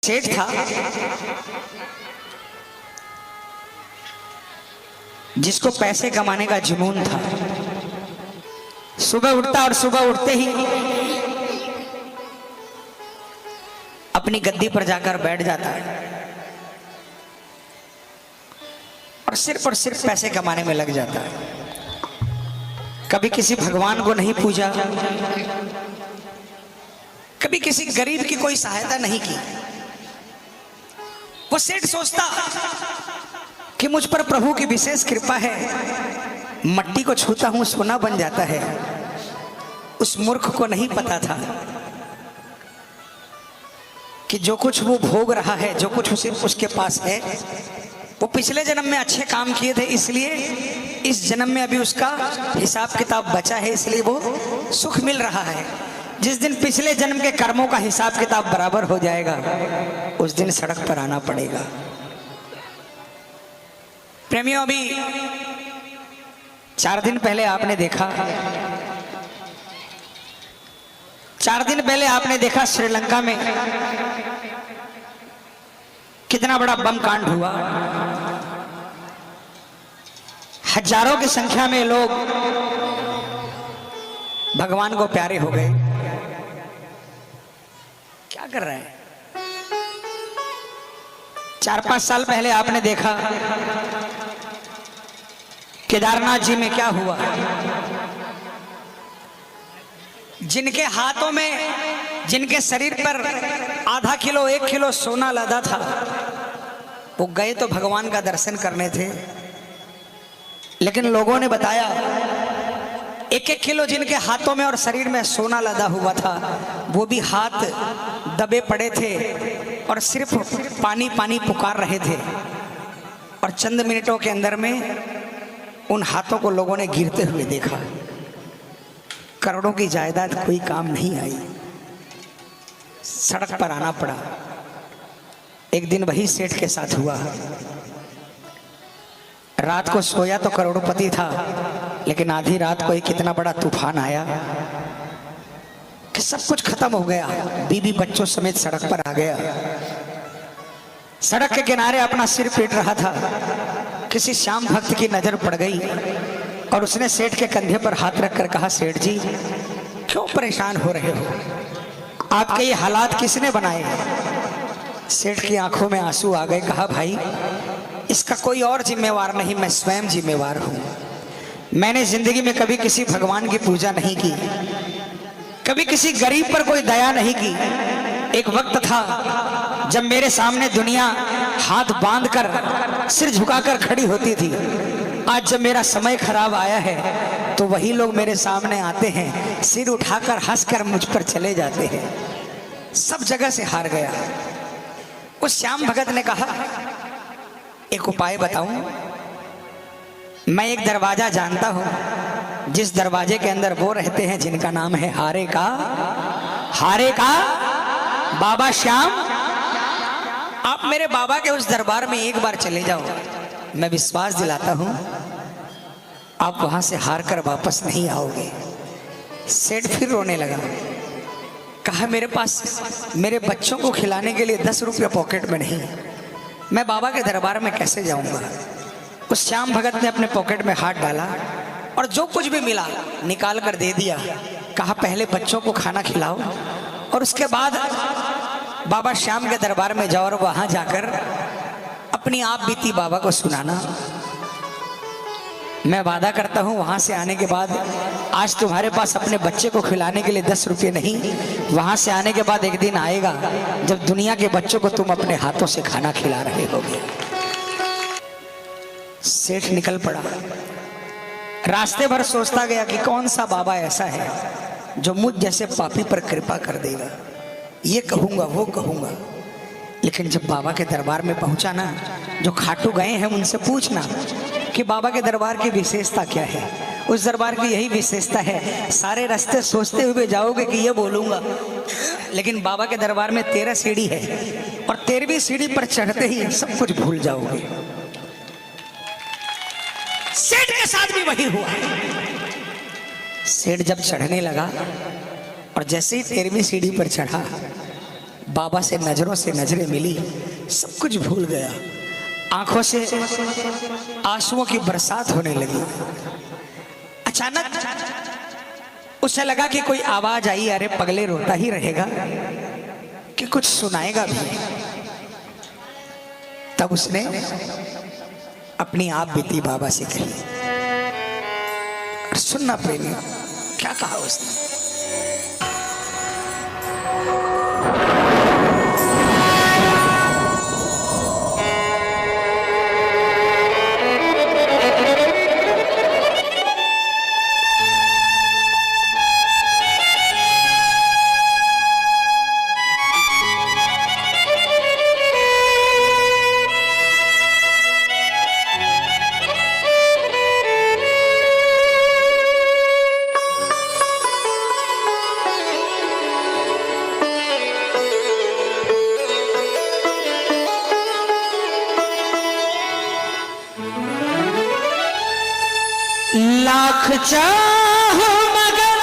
सेठ था जिसको पैसे कमाने का जुनून था। सुबह उठता और सुबह उठते ही अपनी गद्दी पर जाकर बैठ जाता है और सिर्फ पैसे कमाने में लग जाता है। कभी किसी भगवान को नहीं पूजा, कभी किसी गरीब की कोई सहायता नहीं की। वो सेठ सोचता कि मुझ पर प्रभु की विशेष कृपा है, मट्टी को छूता हूं सोना बन जाता है। उस मूर्ख को नहीं पता था कि जो कुछ वो भोग रहा है, जो कुछ उसके पास है, वो पिछले जन्म में अच्छे काम किए थे, इसलिए इस जन्म में अभी उसका हिसाब किताब बचा है, इसलिए वो सुख मिल रहा है। जिस दिन पिछले जन्म के कर्मों का हिसाब किताब बराबर हो जाएगा, उस दिन सड़क पर आना पड़ेगा। प्रेमियों, अभी 4 दिन पहले आपने देखा श्रीलंका में कितना बड़ा बम कांड हुआ। हजारों की संख्या में लोग भगवान को प्यारे हो गए। क्या कर रहे हैं? 4-5 साल पहले आपने देखा केदारनाथ जी में क्या हुआ। जिनके हाथों में, जिनके शरीर पर आधा किलो 1 किलो सोना लदा था, वो गए तो भगवान का दर्शन करने थे, लेकिन लोगों ने बताया 1-1 किलो जिनके हाथों में और शरीर में सोना लदा हुआ था, वो भी हाथ दबे पड़े थे और सिर्फ पानी पानी पुकार रहे थे। और चंद मिनटों के अंदर में उन हाथों को लोगों ने गिरते हुए देखा। करोड़ों की जायदाद कोई काम नहीं आई, सड़क पर आना पड़ा। एक दिन वही सेठ के साथ हुआ। रात को सोया तो करोड़पति था, लेकिन आधी रात को एक इतना बड़ा तूफान आया कि सब कुछ खत्म हो गया। बीवी बच्चों समेत सड़क पर आ गया। सड़क के किनारे अपना सिर पीट रहा था। किसी श्याम भक्त की नजर पड़ गई और उसने सेठ के कंधे पर हाथ रखकर कहा, सेठ जी क्यों परेशान हो रहे हो? आपके ये हालात किसने बनाए? सेठ की आंखों में आंसू आ गए। कहा, भाई इसका कोई और जिम्मेवार नहीं, मैं स्वयं जिम्मेवार हूं। मैंने जिंदगी में कभी किसी भगवान की पूजा नहीं की, कभी किसी गरीब पर कोई दया नहीं की। एक वक्त था जब मेरे सामने दुनिया हाथ बांधकर सिर झुकाकर खड़ी होती थी। आज जब मेरा समय खराब आया है तो वही लोग मेरे सामने आते हैं, सिर उठाकर हंसकर मुझ पर चले जाते हैं। सब जगह से हार गया। उस श्याम भगत ने कहा, एक उपाय बताऊं? मैं एक दरवाजा जानता हूं, जिस दरवाजे के अंदर वो रहते हैं जिनका नाम है हारे का बाबा श्याम। आप मेरे बाबा के उस दरबार में एक बार चले जाओ, मैं विश्वास दिलाता हूं आप वहां से हार कर वापस नहीं आओगे। सेठ फिर रोने लगा। कहा, मेरे पास मेरे बच्चों को खिलाने के लिए 10 रुपया पॉकेट में नहीं, मैं बाबा के दरबार में कैसे जाऊंगा? उस श्याम भगत ने अपने पॉकेट में हाथ डाला और जो कुछ भी मिला निकाल कर दे दिया। कहा, पहले बच्चों को खाना खिलाओ और उसके बाद बाबा श्याम के दरबार में जाओ और वहां जाकर अपनी आप बीती बाबा को सुनाना। मैं वादा करता हूं वहां से आने के बाद आज तुम्हारे पास अपने बच्चे को खिलाने के लिए 10 रुपये नहीं, वहां से आने के बाद एक दिन आएगा जब दुनिया के बच्चों को तुम अपने हाथों से खाना खिला रहे होगे। सेठ निकल पड़ा। रास्ते भर सोचता गया कि कौन सा बाबा ऐसा है जो मुझ जैसे पापी पर कृपा कर देगा। ये कहूंगा, वो कहूंगा, लेकिन जब बाबा के दरबार में पहुंचा ना, जो खाटू गए हैं उनसे पूछना कि बाबा के दरबार की विशेषता क्या है। उस दरबार की यही विशेषता है, सारे रास्ते सोचते हुए जाओगे कि ये बोलूंगा, लेकिन बाबा के दरबार में 13 सीढ़ी है और 13वीं सीढ़ी पर चढ़ते ही सब कुछ भूल जाओगे। सेठ के साथ भी वही हुआ। सेठ जब चढ़ने लगा और जैसे ही 13वीं सीढ़ी पर चढ़ा, बाबा से नजरों से नजरें मिली, सब कुछ भूल गया। आंखों से आंसुओं की बरसात होने लगी। अचानक उसे लगा कि कोई आवाज आई, अरे पगले रोता ही रहेगा कि कुछ सुनाएगा भी। तब उसने अपनी आप बीती बाबा से कही। और सुनना प्रेमी, क्या कहा उसने? लाख चाहो मगर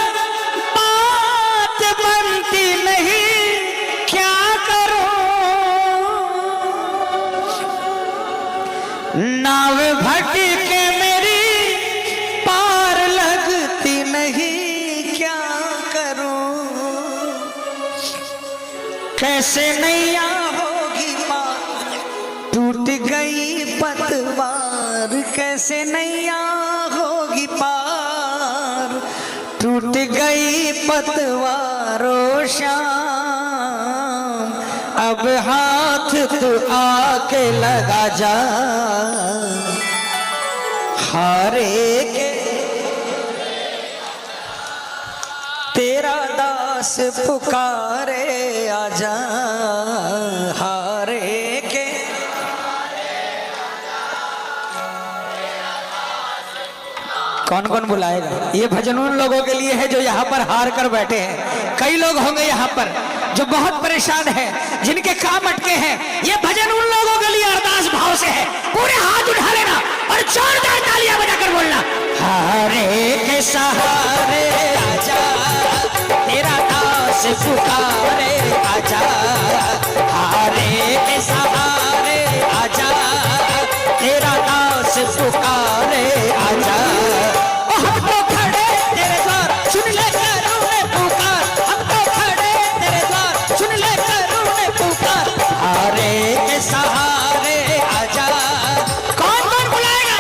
बात बनती नहीं, क्या करो? नाव भटके मेरी पार लगती नहीं, क्या करूं? कैसे नैया होगी पार, टूट गई पतवार। कैसे नैया होगी पार, टूट गई पतवारों श्याम। अब हाथ तू आके लगा जा, हारे के तेरा दास पुकारे आजा। हारे के कौन कौन बुलाएगा? ये भजन उन लोगों के लिए है जो यहाँ पर हार कर बैठे हैं। कई लोग होंगे यहाँ पर जो बहुत परेशान हैं, जिनके काम अटके हैं। ये भजन उन लोगों के लिए अरदास भाव से है। पूरे हाथ उठा लेना और जोरदार तालियां बजाकर बोलना, हारे के सहारे आजा, तेरा दास पुकारे आजा। हारे के सहारे आजा, तेरा दास पुकारे आजा। हम तो खड़े तेरे द्वार, सुन ले करूँ पुकार। हम तो खड़े तेरे द्वार, सुन ले करूँ पुकार। हारे के सहारे आजा। कौन कौन बुलाएगा?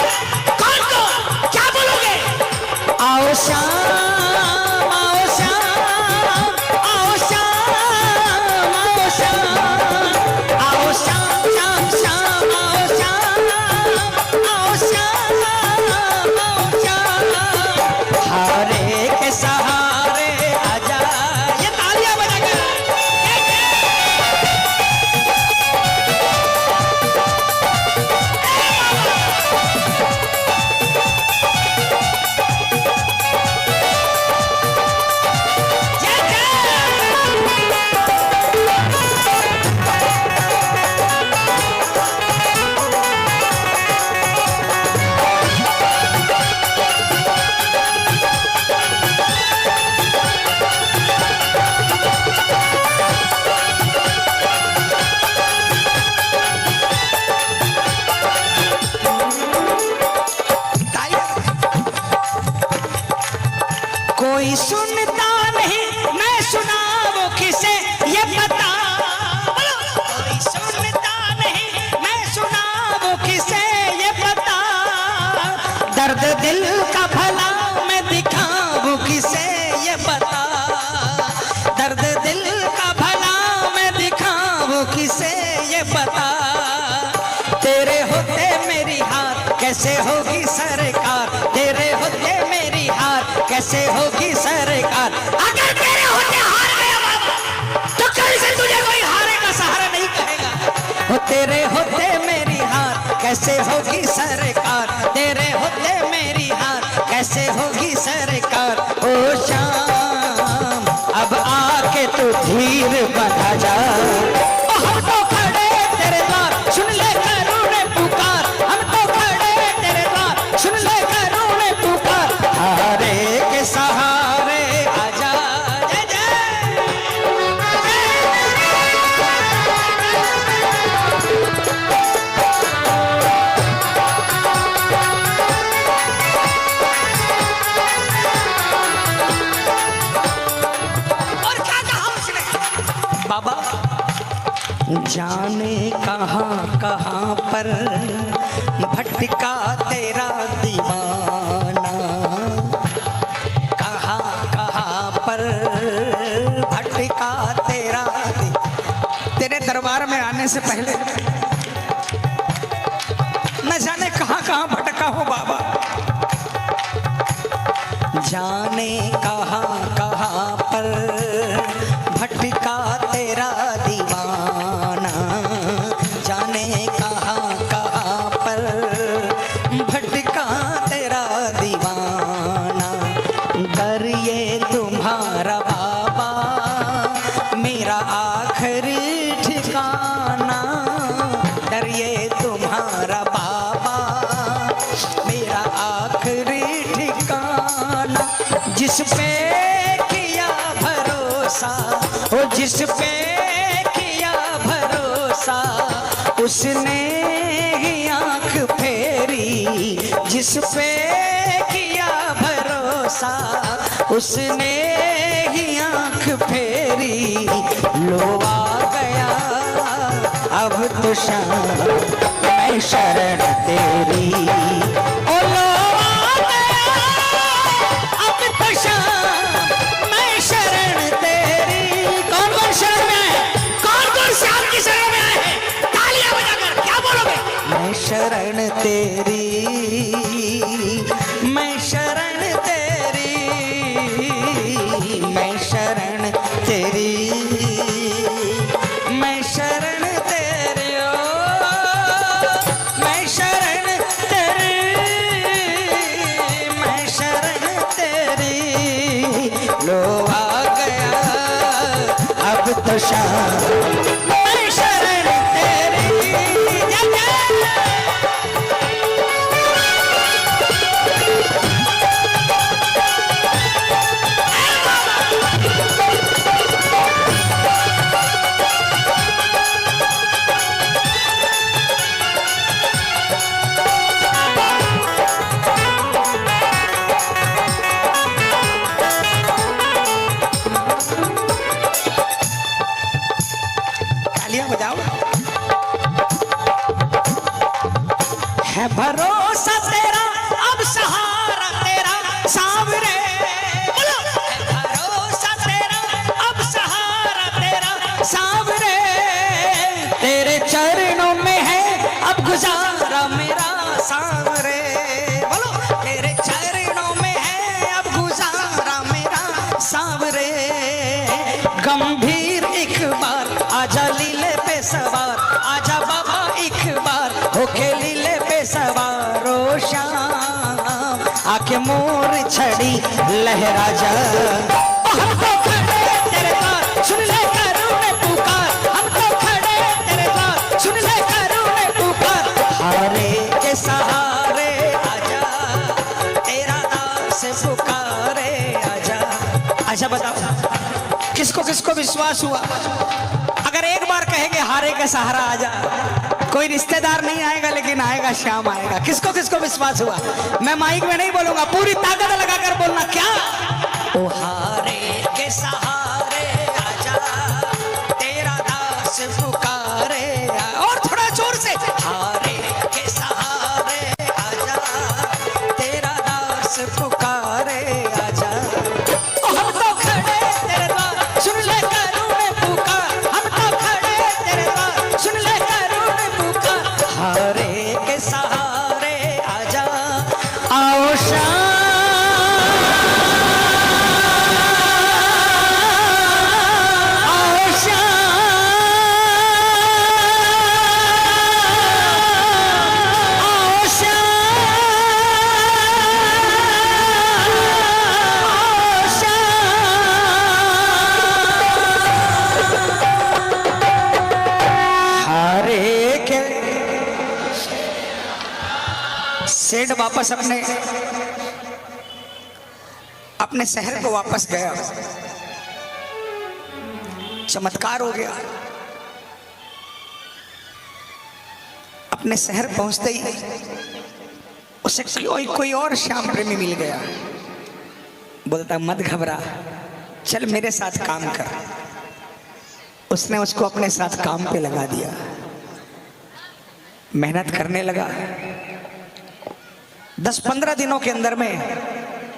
कौन कौन? क्या बोलोगे? आओ श्याम, आओ श्याम, आओ श्याम, आओ श्याम, आओ श्याम, श्याम श्याम, आओ श्याम, आओ श्याम, आओ श्याम। हारे के सहारे आजा। ये तालियां बजाकर कोई सुनता नहीं, मैं सुनाऊं किसे ये पता। कोई सुनता नहीं, मैं सुनाऊं किसे ये पता। दर्द दिल का भला मैं दिखाऊं किसे ये पता। दर्द दिल का भला मैं दिखाऊं किसे ये पता। तेरे होते मेरी हार कैसे होगी सरकार। तेरे होते मेरी हार कैसे होगी सरकार। अगर तेरे होते हार गया बाबा, तो कल से तुझे कोई हारे का सहारा नहीं कहेगा। हो तेरे होते मेरी हार कैसे होगी सरकार। तेरे होते मेरी हार कैसे होगी सरकार। ओ श्याम अब आके तू धीर बना जा। हम तो खड़े तेरे द्वार, सुन ले करूँ पुकार। हम तो खड़े तेरे द्वार, सुन ले करूँ पुकार। हारे के सहारे आजा। जय जय जाने कहाँ कहाँ पर भटका तेरा दीवाना, कहाँ कहाँ पर भटका तेरा तेरे दरबार में आने से पहले न जाने कहाँ कहाँ भटका हो बाबा। जाने कहाँ कहाँ पर भटका तेरा दीवाना, जाने कहाँ कहाँ पर भटका तेरा दीवाना। दर ये तुम्हारा बाबा मेरा आखिरी ठिकाना, दर ये तुम्हारा बाबा मेरा आखिरी ठिकाना। जिस पे किया भरोसा, ओ जिस पे किया भरोसा उसने ही आंख फेरी, जिस पे किया भरोसा उसने ही आंख फेरी। लो आ गया अब तो शाम मैं शरण तेरी, ओ लो आ गया अब तो शाम मैं शरण तेरी। कौन कौन शरण में है? कौन कौन श्याम की शरण में आए हैं? तालियां बजाकर क्या बोलोगे? मैं शरण तेरी, मैं शरण तेरी, मैं शरण तेरी, मैं शरण तेरी, ओ मैं शरण तेरी, मैं शरण तेरी। लो आ गया अब तो शाम मैं शरण तेरी। जय जय बजाओ। है भरोसा तेरा अब सहारा तेरा सांवरे, बोलो है भरोसा तेरा अब सहारा तेरा सांवरे। तेरे चरणों में है अब गुजारा मेरा सांवरे, बोलो तेरे चरणों में है अब गुजारा मेरा सांवरे। गंभीर एक बार आजा लीले पे सवार, आजा बाबा एक बार होके लीले पे सवार। ओ श्याम आके मोर छड़ी लहरा जा, हम तो खड़े तेरे द्वार सुन ले करुणे पुकार, हम तो खड़े तेरे द्वार सुन ले करुणे पुकार। हारे के सहारे आजा तेरा दास पुकारे, आजा आजा। बताओ किसको किसको विश्वास हुआ? अगर एक बार कहेंगे हारे का सहारा आजा, कोई रिश्तेदार नहीं आएगा लेकिन आएगा श्याम आएगा। किसको किसको विश्वास हुआ? मैं माइक में नहीं बोलूंगा, पूरी ताकत लगाकर बोलना। क्या? ओ हारे के सहारे आजा तेरा दास पुकारे, और थोड़ा जोर से। हारे के सहारे आजा तेरा दास पुकारे, आजा। हम तो खड़े तेरे द्वार सुन ले करुणे पुकार, हम तो खड़े तेरे द्वार सुन ले करुणे पुकार। हारे के सहारे आजा आओ श्याम, आओ श्याम, आओ श्याम, आओ श्याम। हारे के सेठ वापस अपने शहर को वापस गया। चमत्कार हो गया। अपने शहर पहुंचते ही उसे कोई और श्याम प्रेमी मिल गया। बोलता मत घबरा, चल मेरे साथ काम कर। उसने उसको अपने साथ काम पे लगा दिया, मेहनत करने लगा। 10-15 दिनों के अंदर में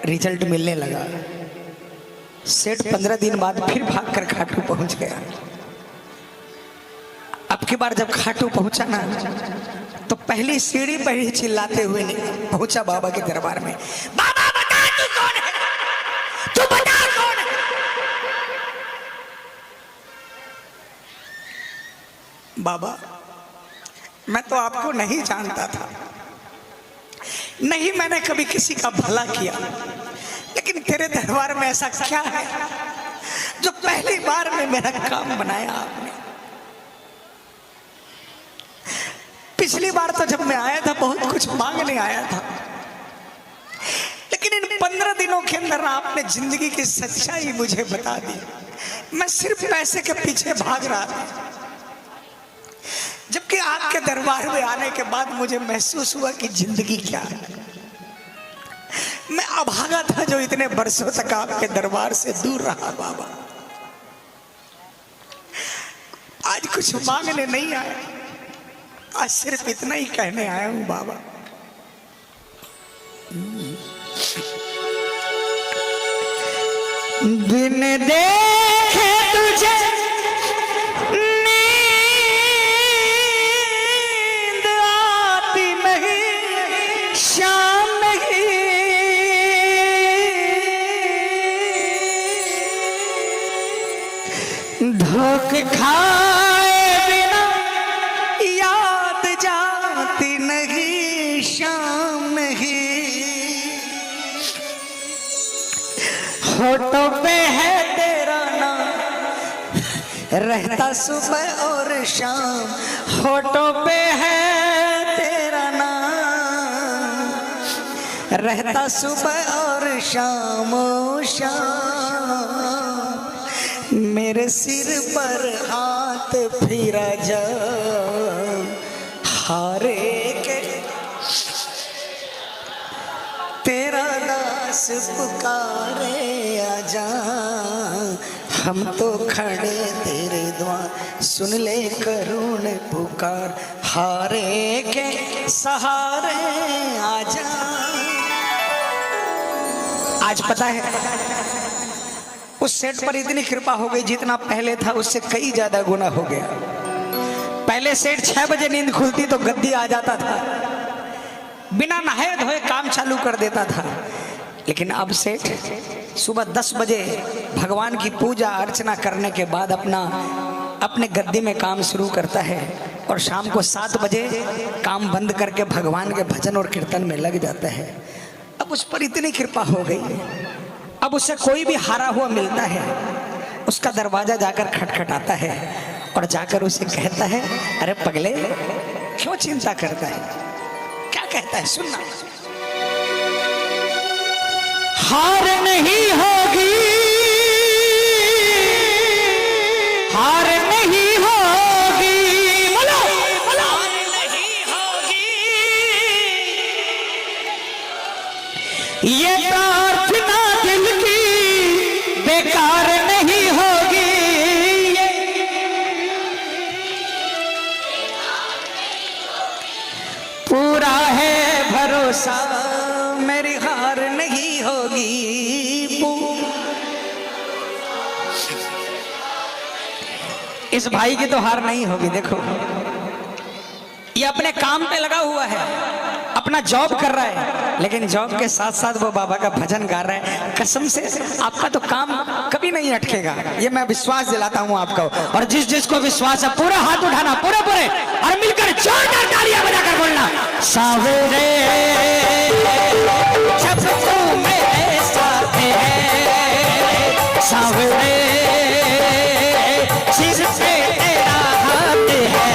रिजल्ट मिलने लगा। सेठ 15 दिन बाद फिर भागकर खाटू पहुंच गया। अब की बार जब खाटू पहुंचा ना, तो पहली सीढ़ी पर ही चिल्लाते हुए पहुंचा बाबा के दरबार में। बाबा बता तू कौन है, तू बता कौन है। बाबा मैं तो आपको नहीं जानता था, नहीं मैंने कभी किसी का भला किया, लेकिन तेरे दरबार में ऐसा क्या है जो पहली बार में मेरा काम बनाया आपने। पिछली बार तो जब मैं आया था बहुत कुछ मांगने आया था, लेकिन इन 15 दिनों के अंदर आपने जिंदगी की सच्चाई मुझे बता दी। मैं सिर्फ पैसे के पीछे भाग रहा था, जबकि आपके दरबार में आने के बाद मुझे महसूस हुआ कि जिंदगी क्या है। मैं अभागा था जो इतने बरसों तक आपके दरबार से दूर रहा। बाबा आज कुछ मांगने नहीं आया, आज सिर्फ इतना ही कहने आया हूं। बाबा बिन देखे तुझे नींद आती नहीं, शाम नहीं धोखे खाए बिना याद जाती नहीं, शाम नहीं होठों पे है तेरा नाम, रहता सुबह और शाम। होठों पे है तेरा नाम, रहता सुबह और शाम ओ शाम। मेरे सिर पर हाथ फिरा जा, हारे के तेरा दास पुकारे आजा। हम तो खड़े तेरे द्वार, सुन ले करुण पुकार, हारे के सहारे आजा। आज पता है उस सेठ पर इतनी कृपा हो गई, जितना पहले था उससे कई ज्यादा गुना हो गया। पहले सेठ 6 बजे नींद खुलती तो गद्दी आ जाता था, बिना नहाए धोए काम चालू कर देता था। लेकिन अब सेठ सुबह 10 बजे भगवान की पूजा अर्चना करने के बाद अपने गद्दी में काम शुरू करता है, और शाम को 7 बजे काम बंद करके भगवान के भजन और कीर्तन में लग जाता है। अब उस पर इतनी कृपा हो गई, अब उसे कोई भी हारा हुआ मिलता है, उसका दरवाजा जाकर खटखटाता है और जाकर उसे कहता है, अरे पगले क्यों चिंता करता है। क्या कहता है सुनना। हार नहीं होगी, हार नहीं होगी, बोलो बोलो, हार नहीं होगी। ये प्रार्थना दिल की बेकार नहीं होगी। पूरा है भरोसा, मेरी हार नहीं होगी। इस भाई की तो हार नहीं होगी। देखो ये अपने काम पे लगा हुआ है, अपना जॉब कर रहा है, लेकिन जॉब के साथ साथ वो बाबा का भजन गा रहा है। कसम से आपका तो काम कभी नहीं अटकेगा, ये मैं विश्वास दिलाता हूँ आपको। और जिस जिसको विश्वास है पूरा हाथ उठाना, पूरे पूरे, और मिलकर जोरदार तालियां बजाकर बोलना, सावरे जब तू मेरे साथ है, सावरे सिर पे तेरा हाथ है,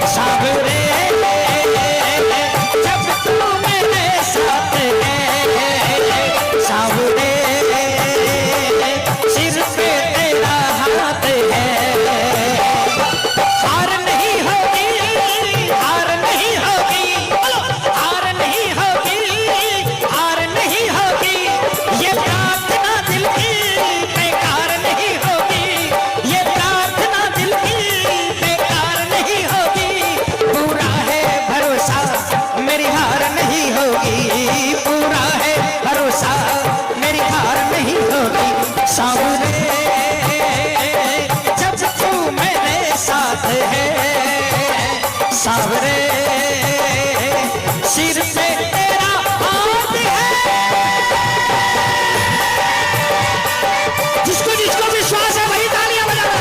सावरे जब तू मेरे साथ है, सावरे सिर पे तेरा हाथ है। हार नहीं होगी, हार नहीं होगी, बोलो हार नहीं होगी, हार है सावरे सिर पे तेरा हाथ है। जिसको जिसको विश्वास है वही तालियां बजाना।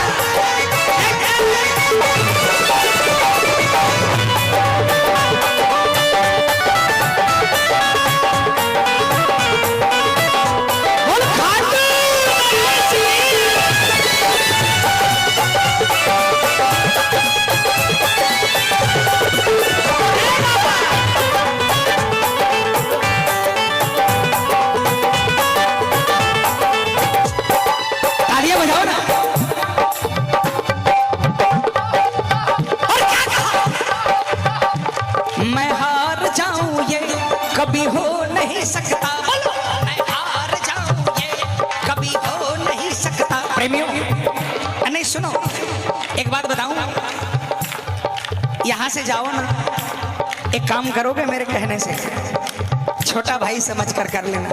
कभी हो नहीं सकता, मैं हार जाऊं ये कभी हो नहीं सकता। प्रेमियों नहीं सुनो, एक बात बताऊं, यहां से जाओ ना, एक काम करोगे मेरे कहने से, छोटा भाई समझ कर लेना,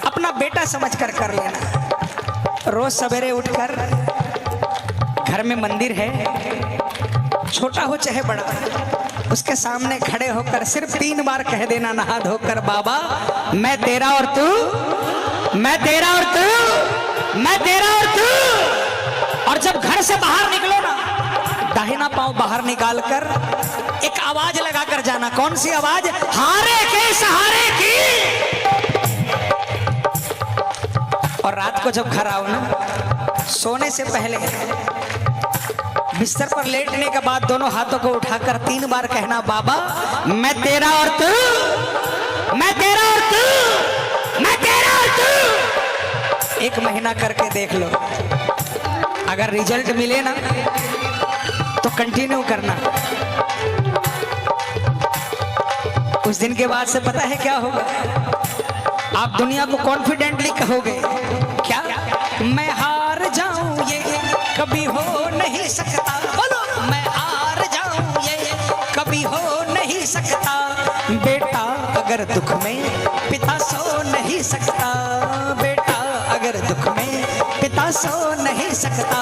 अपना बेटा समझ कर लेना। रोज सवेरे उठकर घर में मंदिर है, छोटा हो चाहे बड़ा, उसके सामने खड़े होकर सिर्फ 3 बार कह देना नहा धोकर, बाबा मैं तेरा और तू, मैं तेरा और तू, मैं तेरा और तू। और जब घर से बाहर निकलो ना, दाहिना पांव बाहर निकालकर एक आवाज लगाकर जाना। कौन सी आवाज? हारे के सहारे की। और रात को जब घर आओ ना, सोने से पहले बिस्तर पर लेटने के बाद दोनों हाथों को उठाकर 3 बार कहना, बाबा मैं तेरा और तू, मैं तेरा और तू, मैं तेरा और तू। 1 महीना करके देख लो, अगर रिजल्ट मिले ना तो कंटिन्यू करना। उस दिन के बाद से पता है क्या होगा? आप दुनिया को कॉन्फिडेंटली कहोगे क्या? मैं हार जाऊं ये कभी हो नहीं सकता। बोलो, मैं हार जाऊं ये कभी हो नहीं सकता। बेटा अगर दुख में पिता सो नहीं सकता, बेटा अगर दुख में पिता सो नहीं सकता।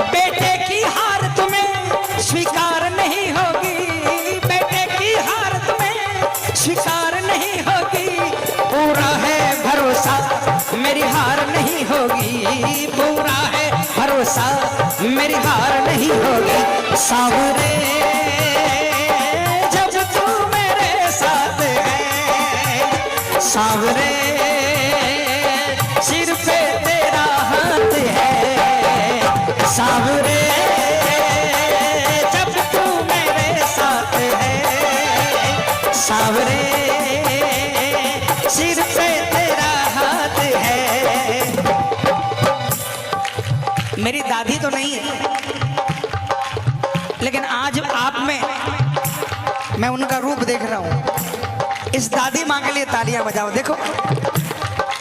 बेटे की हार तुम्हें स्वीकार नहीं होगी, बेटे की हार तुम्हें स्वीकार नहीं होगी। पूरा है भरोसा मेरी हार नहीं होगी, पूरा है भरोसा मेरी हार नहीं होगी। सावरे जब तू मेरे साथ है, सावरे सिर पे तेरा हाथ है। सावरे जब तू मेरे साथ है, सावरे सिर पे तेरा हाथ है। मेरी दादी तो नहीं है, लेकिन आज आप में मैं उनका रूप देख रहा हूं। इस दादी माँ के लिए तालियां बजाओ। देखो,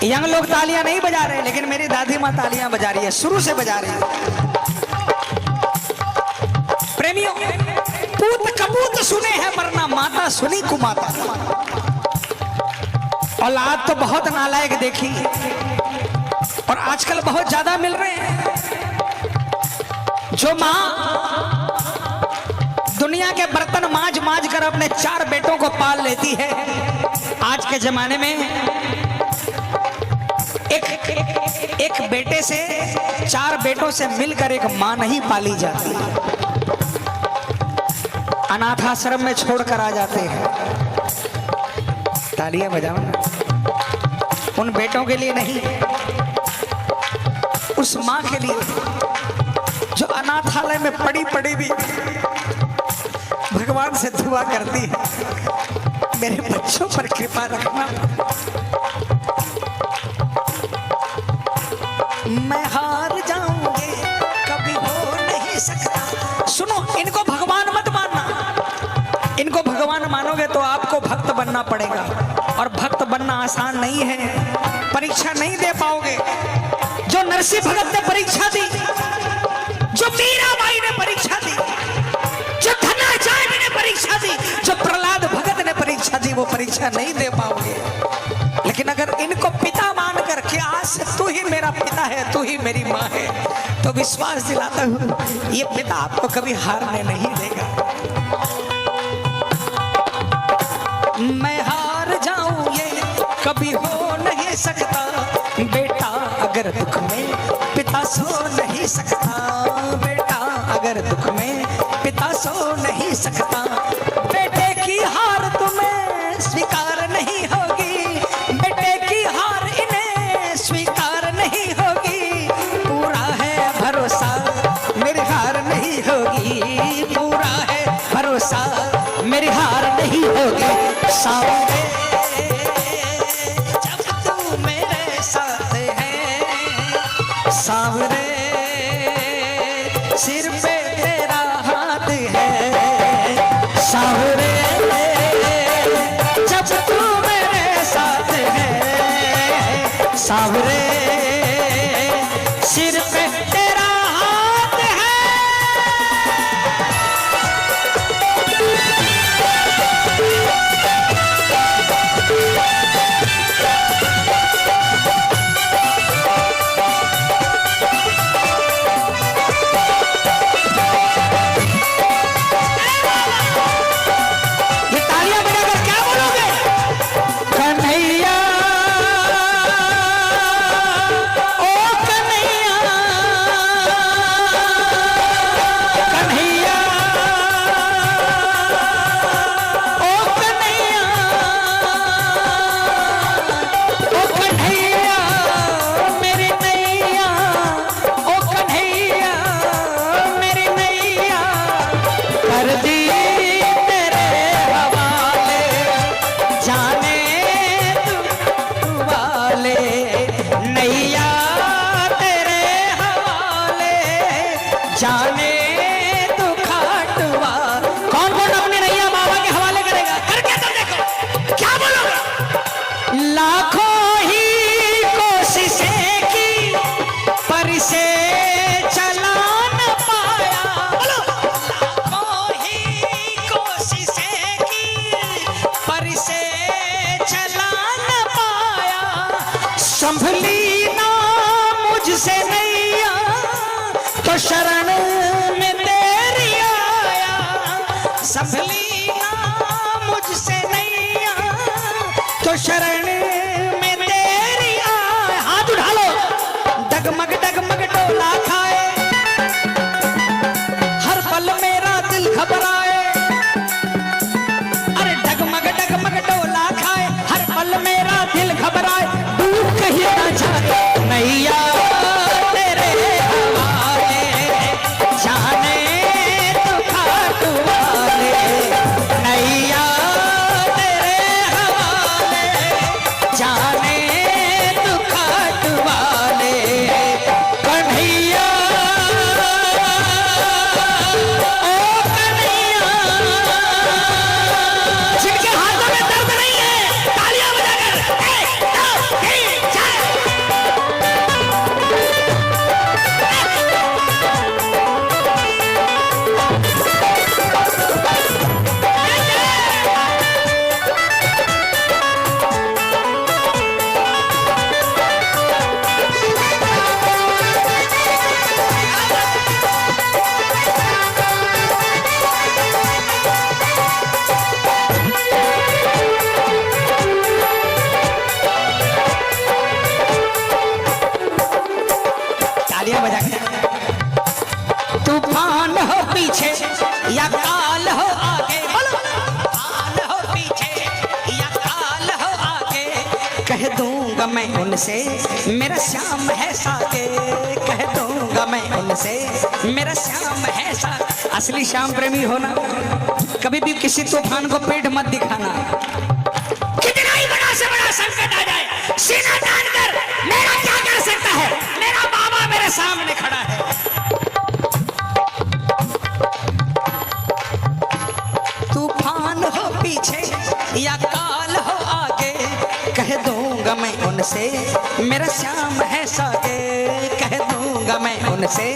यंग लोग तालियां नहीं बजा रहे, लेकिन मेरी दादी माँ तालियां बजा रही है, शुरू से बजा रही है। प्रेमियों, पूत कपूत सुने हैं वरना माता सुनी कुमाता। औलाद तो बहुत नालायक देखी, और आजकल बहुत ज्यादा मिल रहे हैं। जो माँ दुनिया के बर्तन मांज मांज कर अपने 4 बेटों को पाल लेती है, आज के जमाने में एक बेटे से 4 बेटों से मिलकर एक मां नहीं पाली जाती, अनाथ आश्रम में छोड़कर आ जाते हैं। तालियां बजाओ ना, उन बेटों के लिए नहीं, उस मां के लिए जो अनाथालय में पड़ी पड़ी भी भगवान से दुआ करती है, मेरे बच्चों पर कृपा रखना। मैं हार जाऊंगी कभी हो नहीं सकता। सुनो, इनको भगवान मत मानना, इनको भगवान मानोगे तो आपको भक्त बनना पड़ेगा, और भक्त बनना आसान नहीं है, परीक्षा नहीं दे पाओगे। जो नरसिंह भगत ने परीक्षा दी, जो मीराबाई ने परीक्षा दी, जो धनाचार्य ने परीक्षा दी, जो प्रहलाद भगत ने परीक्षा दी, वो परीक्षा नहीं दे पाओगे। लेकिन अगर इनको पिता मानकर के आज विश्वास है, तू ही मेरा पिता है, तू ही मेरी माँ है, तो विश्वास दिलाता हूँ ये पिता आपको कभी हारने नहीं देगा। मैं हार जाऊं ये कभी हो नहीं सकता, बेटा अगर दुख में पिता सो नहीं सकता, बेटा अगर दुख में पिता सो नहीं सकता, बेटे की हार तुम्हें स्वीकार नहीं होगी, बेटे की हार इन्हें स्वीकार नहीं होगी, पूरा है भरोसा मेरी हार नहीं होगी, पूरा है भरोसा मेरी हार नहीं होगी। सावरे जब तू मेरे साथ है, सावरे सिर पे तेरा हाथ है, सावरे जब तू मेरे साथ है, सावरे सिर पे तेरा हाथ है। जाने तू खाटुआ, कौन कौन अपनी नैया बाबा के हवाले करेगा? करके तो देखो, क्या बोलोगे? लाखों ही कोशिशें की पर से चला न पाया, बोलो। लाखों ही कोशिशें की पर से चला न पाया, संभली ना मुझसे नैया तो शरण में तेरी आया, संभली ना मुझसे नैया तो शरण में तेरी आया। हाथ उठा लो, डगमग डगमग डोला खाए, हर पल मेरा दिल घबराए, अरे डगमग डगमग डोला खाए, हर पल मेरा दिल घबराए, डूब कहीं ना जाए नैया तेरे हवाले, जाने तू खाटू वाले, नैया तेरे हवाले, जाने तू खाटू वाले, कन्हैया ओ कन्हैया। जिनके हाथों में दर्द नहीं है तालियां बजाकर 1 2 3 4। तालियां बजा के, तूफान हो पीछे या काल हो आगे, बोलो। तूफान हो पीछे या काल हो आगे, कह दूंगा मैं उनसे मेरा श्याम है सागे, कह दूंगा मैं उनसे मेरा श्याम है सागे। असली श्याम प्रेमी होना, कभी भी किसी तूफान को पीठ मत दिखाना। कितना ही बड़ा से बड़ा संकट आ जाए, सीना तान कर मेरा क्या कर सकता है, मेरा बाबा मेरे सामने खड़ा है। तूफान हो पीछे या काल हो आगे, कह दूंगा मैं उनसे मेरा श्याम है सागे, कह दूंगा मैं उनसे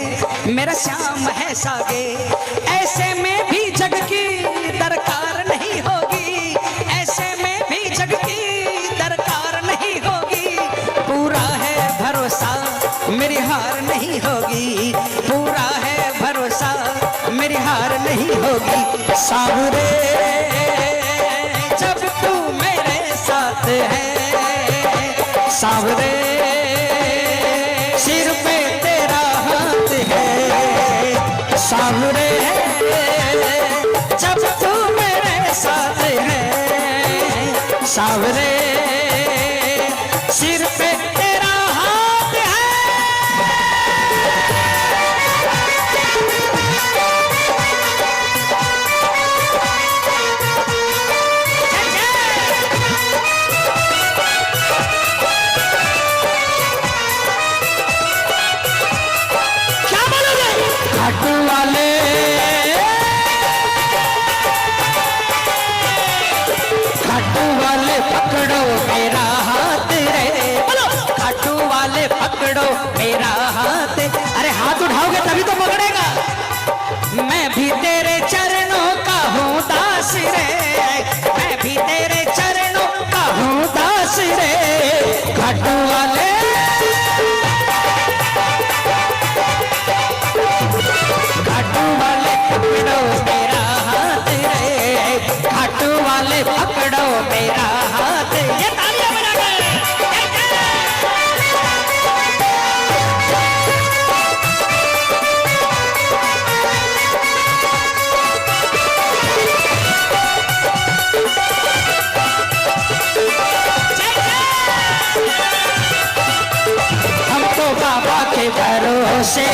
मेरा श्याम है सागे। ऐसे में भी जग की दरकार नहीं होगी, ऐसे में भी जग की दरकार नहीं होगी, पूरा है भरोसा होगी सावरे, जब तू मेरे साथ है सावरे, सिर पे तेरा हाथ है सावरे, जब तू मेरे साथ है सावरे, सिर पे तेरा हाथ है। क्या बोलोगे? खाटू वाले खाटू वाले पकड़ो मेरा हाथ रे, बोलो खाटू वाले पकड़ो मेरा हाथ। अरे हाथ उठाओगे तभी तो पकड़ेगा। मैं भी तेरे चरणों का हूँ दास रे, मैं भी तेरे चरणों का हूँ दास रे, खाटू वाले खाटू वाले पकड़ो मेरा हाथ रे, खाटू वाले पकड़ो मेरा हाथ। ये तालियां बजा के हम तो बाबा के भरोसे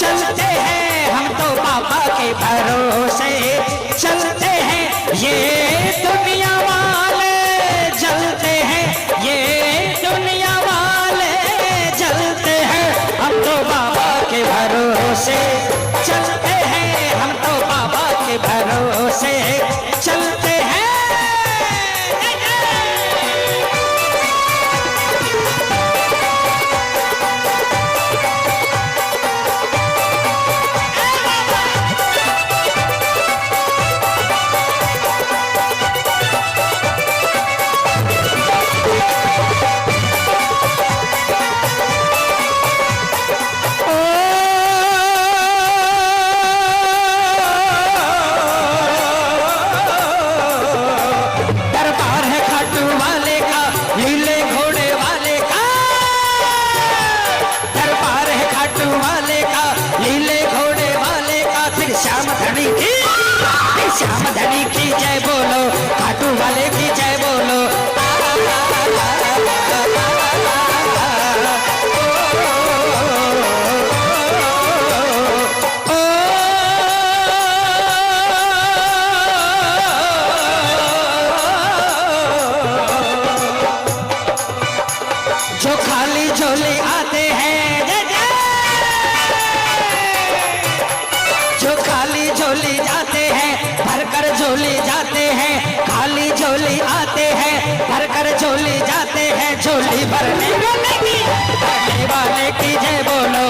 चलते हैं, हम तो बाबा के भरोसे चलते हैं, ये दुनिया वाले जलते हैं, ये दुनिया वाले जलते हैं, हम तो बाबा के भरोसे चलते हैं, हम तो बाबा के भरोसे चलते हैं। दरबार है खाटू वाले का, नीले घोड़े वाले का, दरबार है खाटू वाले का, नीले घोड़े वाले का, फिर श्याम धनी की, फिर श्याम धनी की जय बोलो, खाटू वाले की जय बोलो। जो खाली झोली आते हैं जय जय, जो खाली झोली जाते हैं भरकर झोली जाते हैं, खाली झोली आते हैं भरकर झोली जाते हैं, झोली भरने वाले की जय बोलो।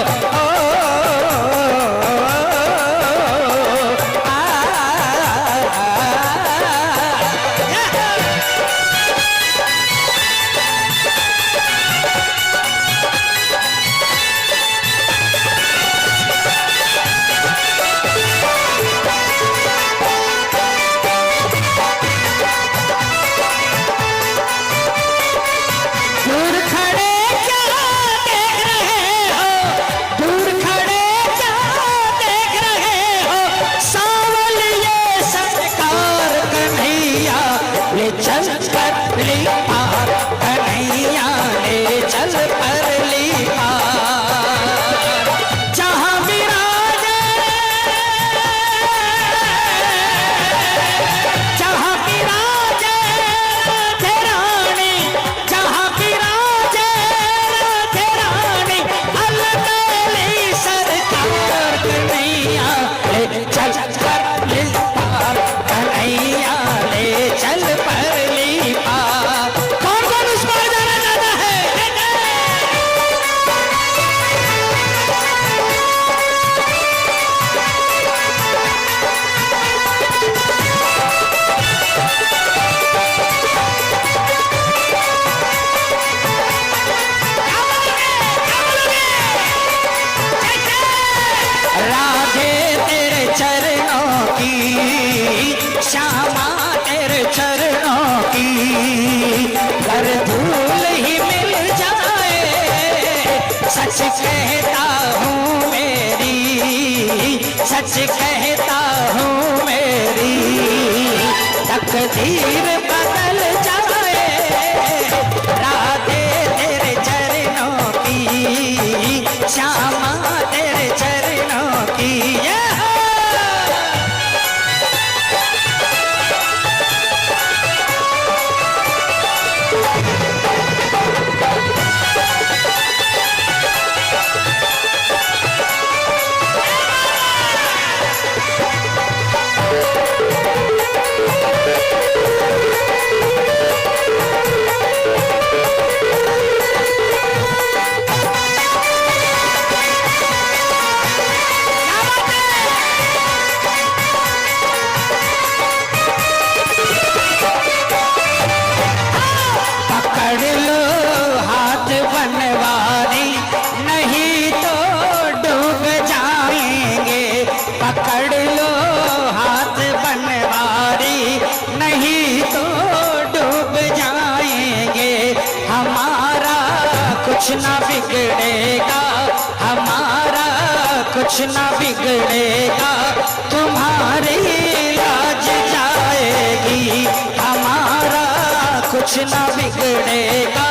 दूर खड़े क्या देख रहे हो, श्यामा तेरे चरणों की कर धूल ही मिल जाए, सच कहता हूँ मेरी, सच कहता हूँ मेरी तकदीर बदल जाए, राधे तेरे चरणों की, श्यामा तेरे चरणों की। पकड़ लो हाथ बनवारी, नहीं तो डूब जाएंगे, हमारा कुछ ना बिगड़ेगा, हमारा कुछ ना बिगड़ेगा, तुम्हारी लाज जाएगी, हमारा कुछ ना बिगड़ेगा,